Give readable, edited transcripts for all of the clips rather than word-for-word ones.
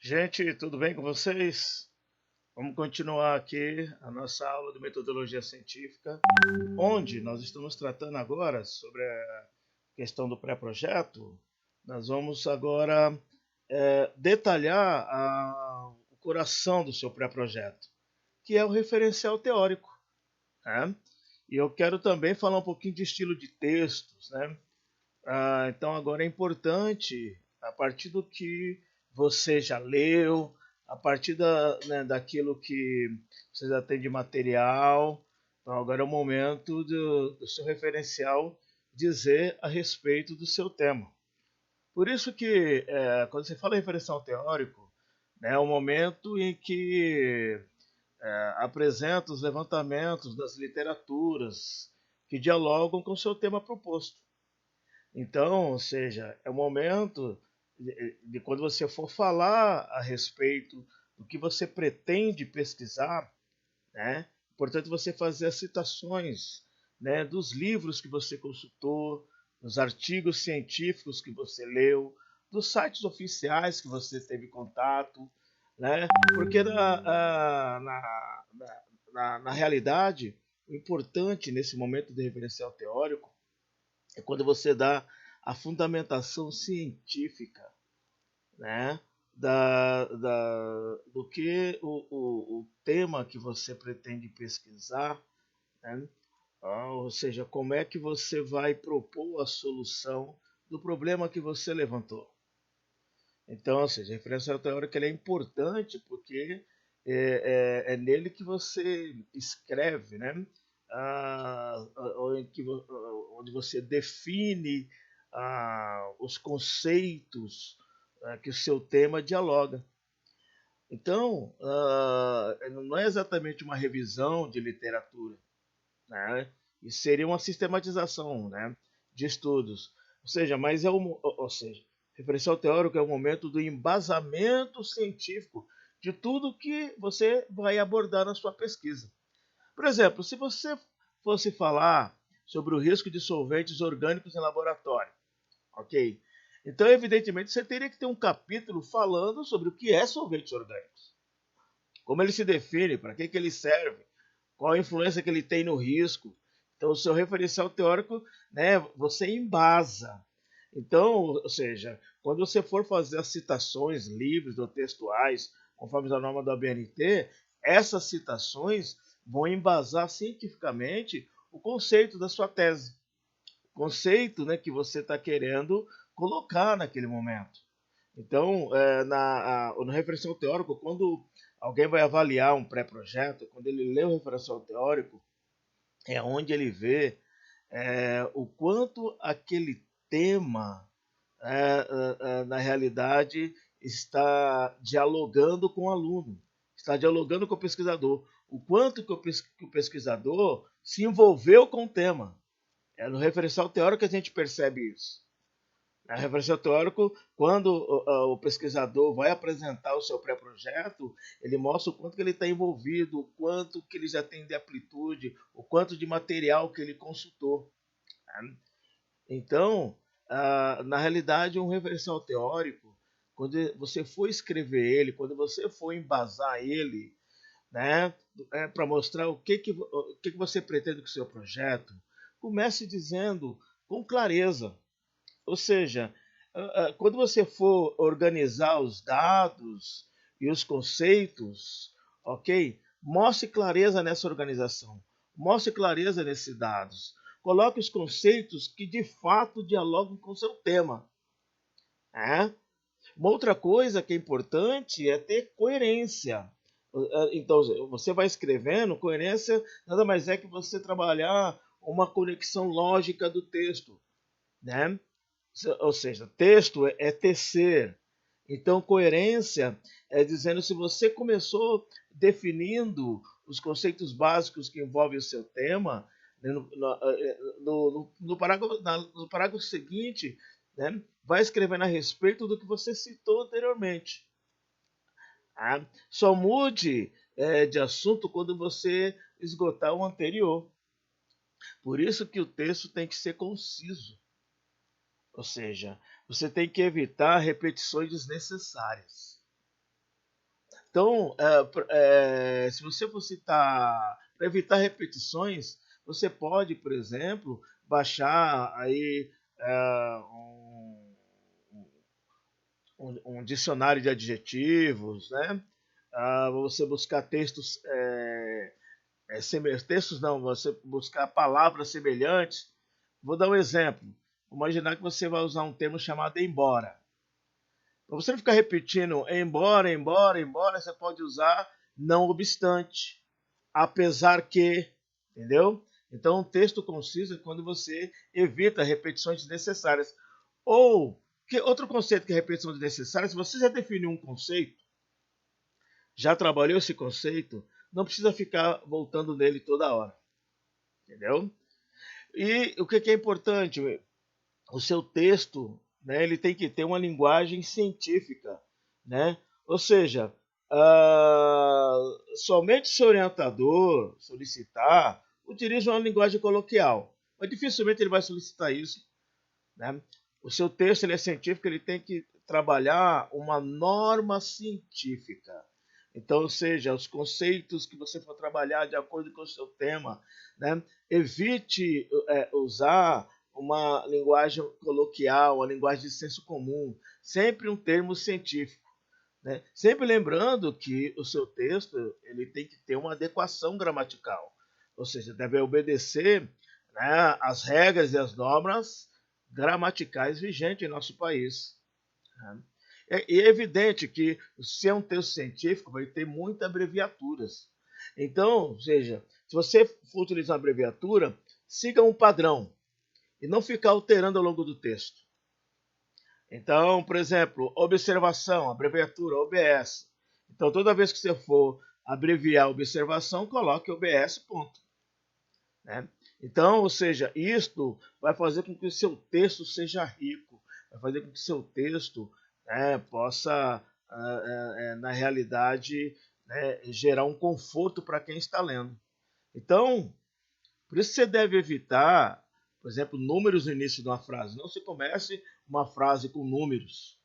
Gente, tudo bem com vocês? Vamos continuar aqui a nossa aula de metodologia científica, onde nós estamos tratando agora sobre a questão do pré-projeto. Nós vamos agora detalhar o coração do seu pré-projeto, que é o referencial teórico, né? E eu quero também falar um pouquinho de estilo de textos, né? Então agora é importante, a partir do que você já leu, a partir daquilo que você já tem de material, então agora é o momento do seu referencial dizer a respeito do seu tema. Por isso que quando você fala em referencial teórico, né, é o momento em que apresenta os levantamentos das literaturas que dialogam com o seu tema proposto. Então, ou seja, é o momento de quando você for falar a respeito do que você pretende pesquisar, né? Importante você fazer as citações, né, dos livros que você consultou, dos artigos científicos que você leu, dos sites oficiais que você teve contato, né? Porque na realidade, o importante nesse momento de referencial teórico é quando você dá a fundamentação científica, né, do que o tema que você pretende pesquisar, né, ou seja, como é que você vai propor a solução do problema que você levantou. Então, ou seja, a referência teórica é importante porque é nele que você escreve, né? Onde você define os conceitos que o seu tema dialoga. Então, não é exatamente uma revisão de literatura, né? Isso seria uma sistematização, né, de estudos. Ou seja, referencial teórico é o momento do embasamento científico de tudo que você vai abordar na sua pesquisa. Por exemplo, se você fosse falar sobre o risco de solventes orgânicos em laboratório, ok? Então, evidentemente, você teria que ter um capítulo falando sobre o que é solventes orgânicos, como ele se define, para que ele serve, qual a influência que ele tem no risco. Então, o seu referencial teórico, né, você embasa. Então, ou seja, quando você for fazer as citações livres ou textuais, conforme a norma da ABNT, essas citações vão embasar cientificamente o conceito da sua tese, o conceito, né, que você está querendo colocar naquele momento. Então, no referencial teórico, quando alguém vai avaliar um pré-projeto, quando ele lê o referencial teórico, é onde ele vê o quanto aquele tema, na realidade, está dialogando com o aluno, está dialogando com o pesquisador, o quanto que o pesquisador se envolveu com o tema. É no referencial teórico que a gente percebe isso. A referencial teórico, quando o pesquisador vai apresentar o seu pré-projeto, ele mostra o quanto que ele está envolvido, o quanto que ele já tem de amplitude, o quanto de material que ele consultou. Né? Então, na realidade, um referencial teórico, quando você for escrever ele, quando você for embasar ele, né, para mostrar o que você pretende com o seu projeto, comece dizendo com clareza. Ou seja, quando você for organizar os dados e os conceitos, ok? Mostre clareza nessa organização, mostre clareza nesses dados. Coloque os conceitos que de fato dialogam com o seu tema. Né? Uma outra coisa que é importante é ter coerência. Então, você vai escrevendo, coerência nada mais é que você trabalhar uma conexão lógica do texto, né? Ou seja, texto é tecer. Então, coerência é dizendo se você começou definindo os conceitos básicos que envolvem o seu tema, né, no parágrafo seguinte, né, vai escrevendo a respeito do que você citou anteriormente. Tá? Só mude de assunto quando você esgotar o anterior. Por isso que o texto tem que ser conciso. Ou seja, você tem que evitar repetições desnecessárias. Então, se você for citar, para evitar repetições, você pode, por exemplo, baixar aí um dicionário de adjetivos, né? Você buscar textos, textos não, você buscar palavras semelhantes. Vou dar um exemplo. Imaginar que você vai usar um termo chamado embora. Para você não ficar repetindo embora, embora, embora, você pode usar não obstante, apesar que, entendeu? Então, um texto conciso é quando você evita repetições desnecessárias. Ou, que outro conceito que é repetição desnecessária, se você já definiu um conceito, já trabalhou esse conceito, não precisa ficar voltando nele toda hora, entendeu? E o que é importante? O seu texto, né, ele tem que ter uma linguagem científica, né? Ou seja, somente se o orientador solicitar, utilize uma linguagem coloquial, mas dificilmente ele vai solicitar isso, né? O seu texto ele é científico, ele tem que trabalhar uma norma científica. Então, ou seja, os conceitos que você for trabalhar de acordo com o seu tema, né? Evite usar uma linguagem coloquial, uma linguagem de senso comum, sempre um termo científico, né? Sempre lembrando que o seu texto ele tem que ter uma adequação gramatical, ou seja, deve obedecer, né, as regras e as normas gramaticais vigentes em nosso país, né? E é evidente que, se é um texto científico, vai ter muitas abreviaturas. Então, ou seja, se você for utilizar uma abreviatura, siga um padrão e não ficar alterando ao longo do texto. Então, por exemplo, observação, abreviatura OBS. Então, toda vez que você for abreviar observação, coloque OBS, ponto. Né? Então, ou seja, isto vai fazer com que o seu texto seja rico, vai fazer com que o seu texto, né, possa, na realidade, né, gerar um conforto para quem está lendo. Então, por isso você deve evitar, por exemplo, números no início de uma frase. Não se comece uma frase com números,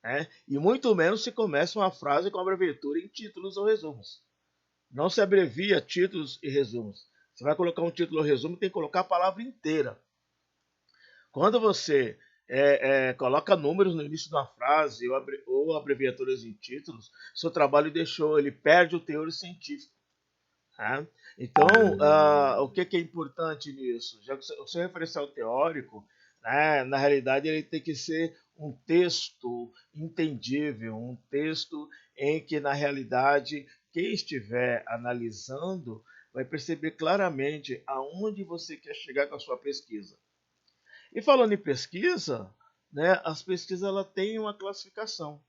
né? E muito menos se comece uma frase com abreviatura em títulos ou resumos. Não se abrevia títulos e resumos. Você vai colocar um título ou resumo, tem que colocar a palavra inteira. Quando você coloca números no início de uma frase ou abreviaturas em títulos, seu trabalho deixou, ele perde o teor científico. Tá? Então, o que é importante nisso? Já que o seu referencial teórico, né, na realidade, ele tem que ser um texto entendível, um texto em que, na realidade, quem estiver analisando vai perceber claramente aonde você quer chegar com a sua pesquisa. E falando em pesquisa, né, as pesquisas ela têm uma classificação.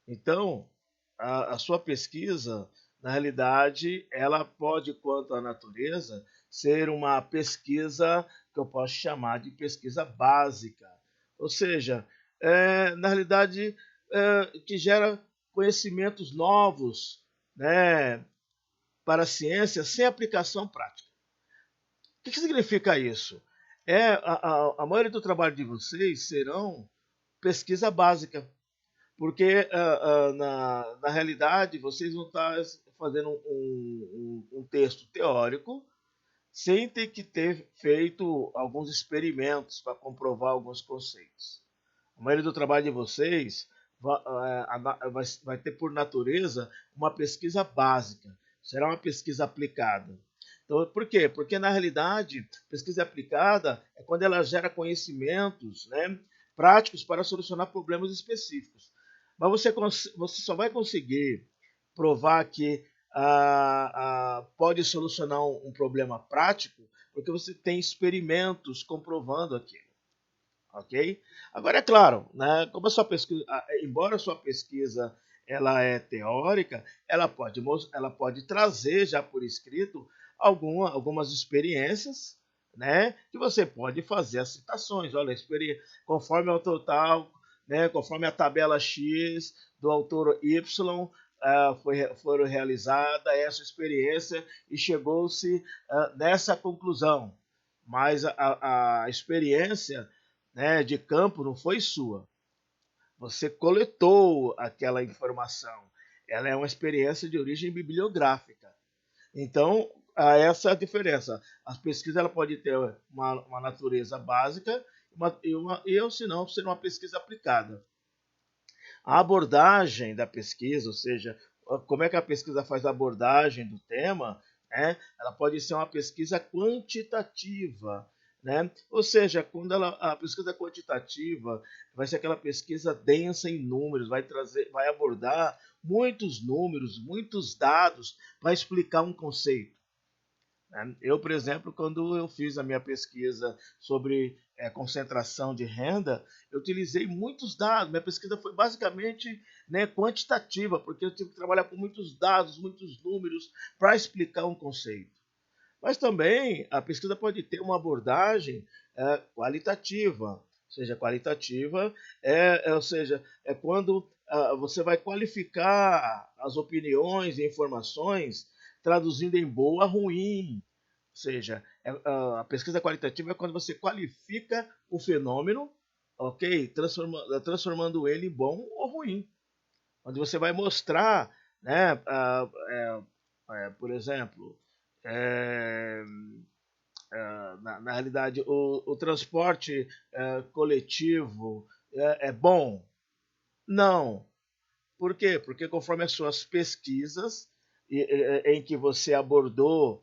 Então, a sua pesquisa, na realidade, ela pode, quanto à natureza, ser uma pesquisa que eu posso chamar de pesquisa básica. Ou seja, na realidade, que gera conhecimentos novos, né, para a ciência sem aplicação prática. O que significa isso? A maioria do trabalho de vocês serão pesquisa básica. Porque na realidade vocês vão estar fazendo um texto teórico sem ter que ter feito alguns experimentos para comprovar alguns conceitos. A maioria do trabalho de vocês vai ter por natureza uma pesquisa básica, será uma pesquisa aplicada. Então, por quê? Porque na realidade, pesquisa aplicada é quando ela gera conhecimentos, né, práticos para solucionar problemas específicos. Mas você só vai conseguir provar que pode solucionar um problema prático porque você tem experimentos comprovando aquilo. Ok? Agora é claro, né, como a sua pesquisa, embora a sua pesquisa ela é teórica, ela pode trazer já por escrito algumas experiências, né, que você pode fazer as citações. Olha, conforme o total, né, conforme a tabela X do autor Y, foram realizada essa experiência e chegou-se nessa conclusão. Mas a experiência, né, de campo não foi sua. Você coletou aquela informação. ela é uma experiência de origem bibliográfica. Então, essa é a diferença. As pesquisas ela pode ter uma natureza básica ou se não, ser uma pesquisa aplicada. A abordagem da pesquisa, ou seja, como é que a pesquisa faz a abordagem do tema, né? Ela pode ser uma pesquisa quantitativa, né? Ou seja, quando a pesquisa quantitativa vai ser aquela pesquisa densa em números, vai abordar muitos números, muitos dados para explicar um conceito. Eu, por exemplo, quando eu fiz a minha pesquisa sobre concentração de renda, eu utilizei muitos dados. Minha pesquisa foi basicamente, né, quantitativa, porque eu tive que trabalhar com muitos dados, muitos números para explicar um conceito. Mas também a pesquisa pode ter uma abordagem qualitativa. Ou seja, qualitativa é quando você vai qualificar as opiniões e informações traduzindo em boa, ruim. Ou seja, a pesquisa qualitativa é quando você qualifica o fenômeno, ok, transformando ele em bom ou ruim. Onde você vai mostrar, né, por exemplo, é, na realidade, o transporte coletivo é bom? Não. Por quê? Porque conforme as suas pesquisas em que você abordou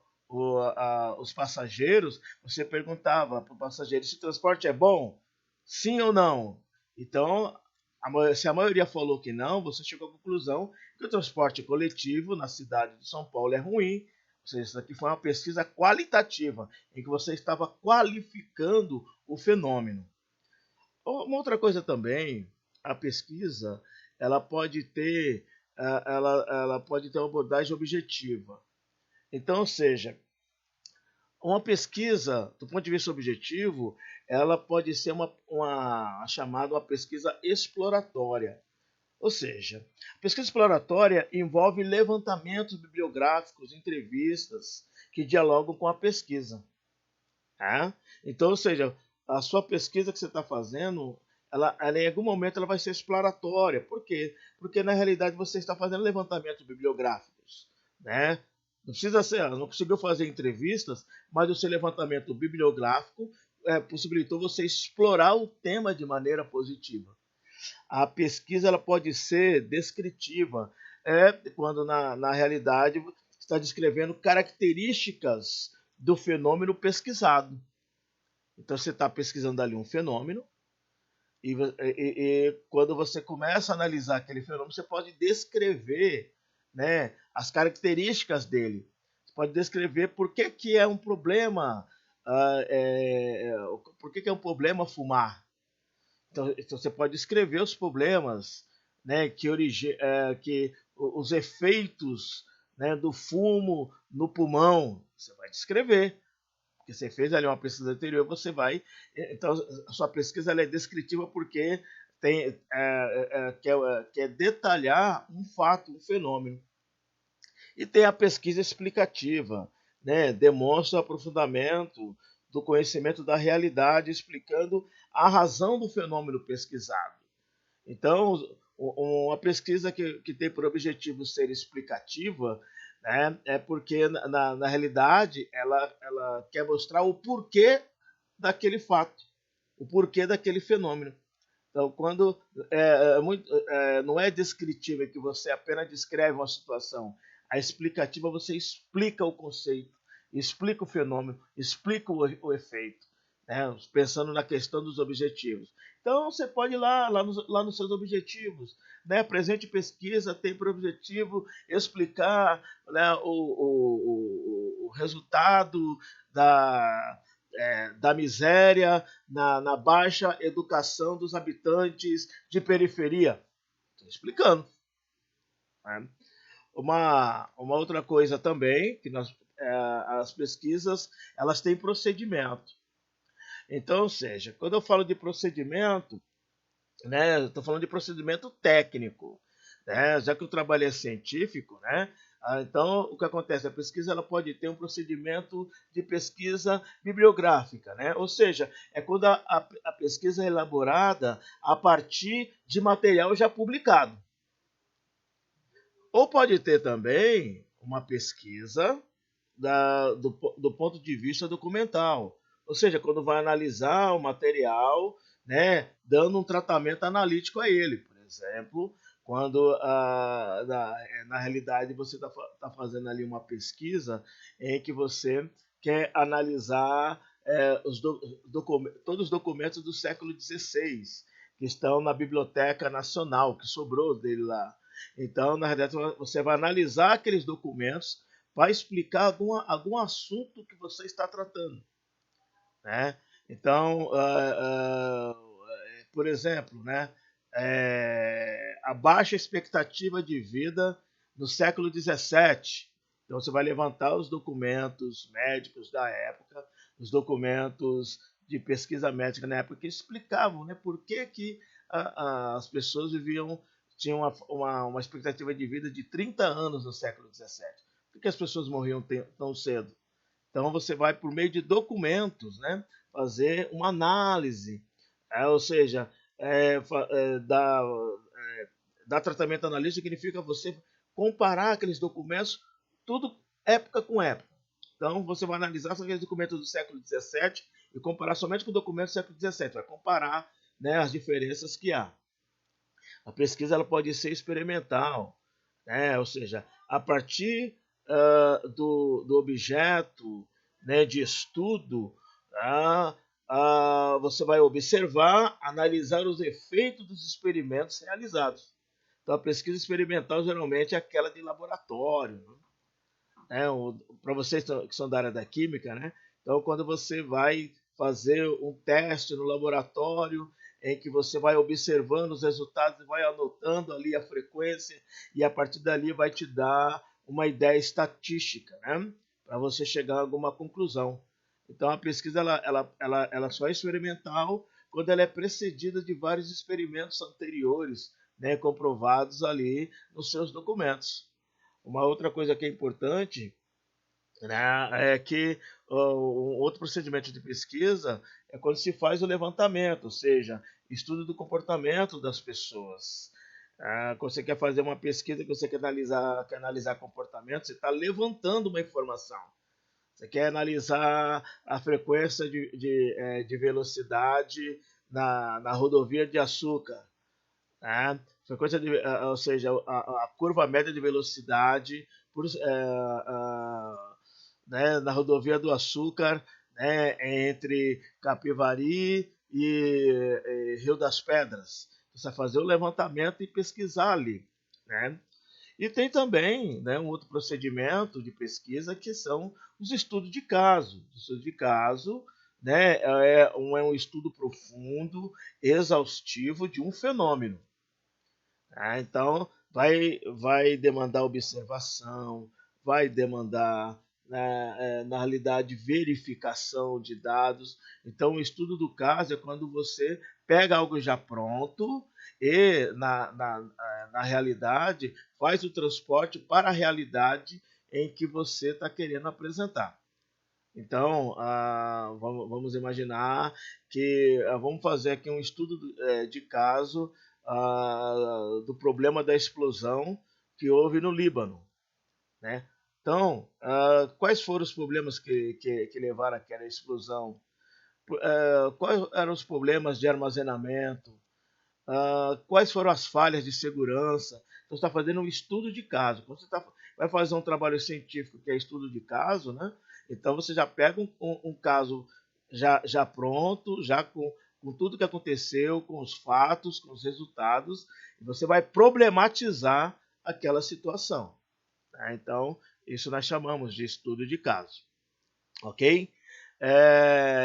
os passageiros, você perguntava para o passageiro se o transporte é bom? Sim ou não? Então, se a maioria falou que não, você chegou à conclusão que o transporte coletivo na cidade de São Paulo é ruim. Ou seja, isso aqui foi uma pesquisa qualitativa, em que você estava qualificando o fenômeno. Uma outra coisa também, a pesquisa, ela pode ter, ela pode ter uma abordagem objetiva. Então, ou seja, uma pesquisa, do ponto de vista objetivo, ela pode ser uma chamada uma pesquisa exploratória. Ou seja, a pesquisa exploratória envolve levantamentos bibliográficos, entrevistas que dialogam com a pesquisa. Tá? Então, ou seja, a sua pesquisa que você está fazendo, ela em algum momento ela vai ser exploratória. Por quê? Porque na realidade você está fazendo levantamentos bibliográficos, né? Não precisa ser, não conseguiu fazer entrevistas, mas o seu levantamento bibliográfico possibilitou você explorar o tema de maneira positiva. A pesquisa ela pode ser descritiva, quando na realidade está descrevendo características do fenômeno pesquisado. Então você está pesquisando ali um fenômeno e quando você começa a analisar aquele fenômeno, você pode descrever, né, as características dele. Você pode descrever por que é um problema, por que é um problema fumar. Então você pode descrever os problemas, né, que os efeitos, né, do fumo no pulmão. Você vai descrever. Porque você fez ali uma pesquisa anterior, você vai. Então, a sua pesquisa ela é descritiva porque quer detalhar um fato, um fenômeno. E tem a pesquisa explicativa, né? Demonstra o aprofundamento do conhecimento da realidade, explicando a razão do fenômeno pesquisado. Então, uma pesquisa que tem por objetivo ser explicativa, né, é porque, na realidade, ela quer mostrar o porquê daquele fato, o porquê daquele fenômeno. Então, quando não é descritiva que você apenas descreve uma situação, a explicativa você explica o conceito, explica o fenômeno, explica o efeito, né? Pensando na questão dos objetivos. Então, você pode ir lá nos seus objetivos. Né? Presente pesquisa tem por objetivo explicar, né, o resultado da miséria na baixa educação dos habitantes de periferia. Estou explicando. Né? Uma outra coisa também, que as pesquisas elas têm procedimento. Então, ou seja, quando eu falo de procedimento, né, estou falando de procedimento técnico. Né, já que o trabalho é científico, né, então o que acontece? A pesquisa ela pode ter um procedimento de pesquisa bibliográfica, né? Ou seja, é quando a pesquisa é elaborada a partir de material já publicado. Ou pode ter também uma pesquisa do ponto de vista documental. Ou seja, quando vai analisar o material, né, dando um tratamento analítico a ele. Por exemplo, quando na realidade você está fazendo ali uma pesquisa em que você quer analisar todos os documentos do século XVI, que estão na Biblioteca Nacional, que sobrou dele lá. Então, na verdade, você vai analisar aqueles documentos para explicar algum assunto que você está tratando, né? Então, por exemplo, né, a baixa expectativa de vida no século XVII. Então, você vai levantar os documentos médicos da época, os documentos de pesquisa médica na época que explicavam, né, por que as pessoas tinham uma expectativa de vida de 30 anos no século XVII. Por que as pessoas morriam tão cedo? Então você vai, por meio de documentos, né, fazer uma análise, ou seja, dar tratamento analítico significa você comparar aqueles documentos, tudo época com época. Então você vai analisar aqueles documentos do século XVII e comparar somente com documentos do século XVII, vai comparar, né, as diferenças que há. A pesquisa ela pode ser experimental, né? Ou seja, a partir do objeto, né, de estudo, você vai observar, analisar os efeitos dos experimentos realizados. Então, a pesquisa experimental geralmente é aquela de laboratório, né? Para vocês que são da área da química, né? Então, quando você vai fazer um teste no laboratório, em que você vai observando os resultados, vai anotando ali a frequência e a partir dali vai te dar uma ideia estatística, né? Para você chegar a alguma conclusão. Então, a pesquisa ela só é experimental quando ela é precedida de vários experimentos anteriores, né, comprovados ali nos seus documentos. Uma outra coisa que é importante, né, é que um outro procedimento de pesquisa é quando se faz o levantamento, ou seja, estudo do comportamento das pessoas. Quando você quer fazer uma pesquisa, que você quer analisar comportamento, você está levantando uma informação. Você quer analisar a frequência de velocidade na rodovia de açúcar, né? Frequência ou seja, a curva média de velocidade né, na rodovia do Açúcar, né, entre Capivari e Rio das Pedras. Você vai fazer o levantamento e pesquisar ali, né? E tem também, né, um outro procedimento de pesquisa que são os estudos de caso. O estudo de caso, né, é um estudo profundo, exaustivo de um fenômeno. Então, vai demandar observação, vai demandar, na realidade, verificação de dados. Então, o estudo do caso é quando você pega algo já pronto e, na realidade, faz o transporte para a realidade em que você está querendo apresentar. Então, vamos imaginar que vamos fazer aqui um estudo de caso do problema da explosão que houve no Líbano, né? Então, quais foram os problemas que levaram àquela explosão? Quais eram os problemas de armazenamento? Quais foram as falhas de segurança? Então, você está fazendo um estudo de caso. Quando você vai fazer um trabalho científico que é estudo de caso, né? Então você já pega um caso já pronto, já com tudo que aconteceu, com os fatos, com os resultados, e você vai problematizar aquela situação. Tá? Então, isso nós chamamos de estudo de caso. Ok?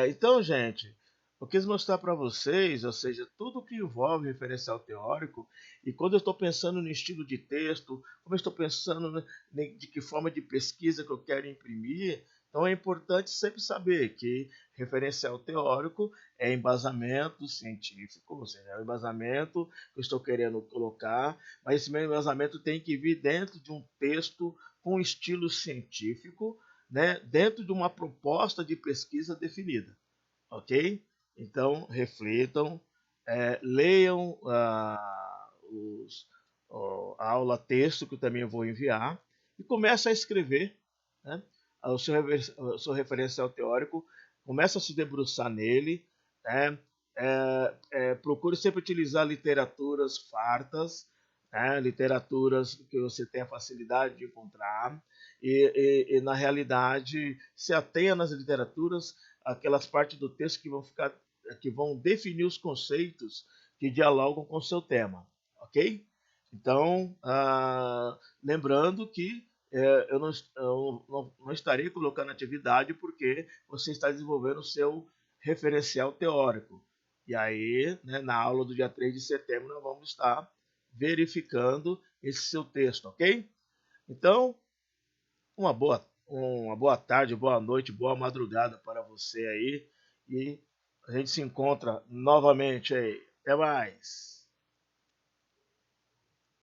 Então, gente, eu quis mostrar para vocês, ou seja, tudo que envolve referencial teórico, e quando eu estou pensando no estilo de texto, como eu estou pensando de que forma de pesquisa que eu quero imprimir, então é importante sempre saber que referencial teórico é embasamento científico, ou seja, é o embasamento que eu estou querendo colocar, mas esse meu embasamento tem que vir dentro de um texto com estilo científico, né, dentro de uma proposta de pesquisa definida, ok? Então, reflitam, leiam a aula texto, que eu também vou enviar, e começa a escrever, né, o seu referencial teórico, começa a se debruçar nele, né, procure sempre utilizar literaturas fartas, né, literaturas que você tenha facilidade de encontrar, e na realidade se atenha nas literaturas aquelas partes do texto que vão definir os conceitos que dialogam com o seu tema, ok? Então, lembrando que eu não estarei colocando atividade porque você está desenvolvendo o seu referencial teórico. E aí, né, na aula do dia 3 de setembro, nós vamos estar verificando esse seu texto, ok? Então, uma boa tarde, boa noite, boa madrugada para você aí. E a gente se encontra novamente aí. Até mais!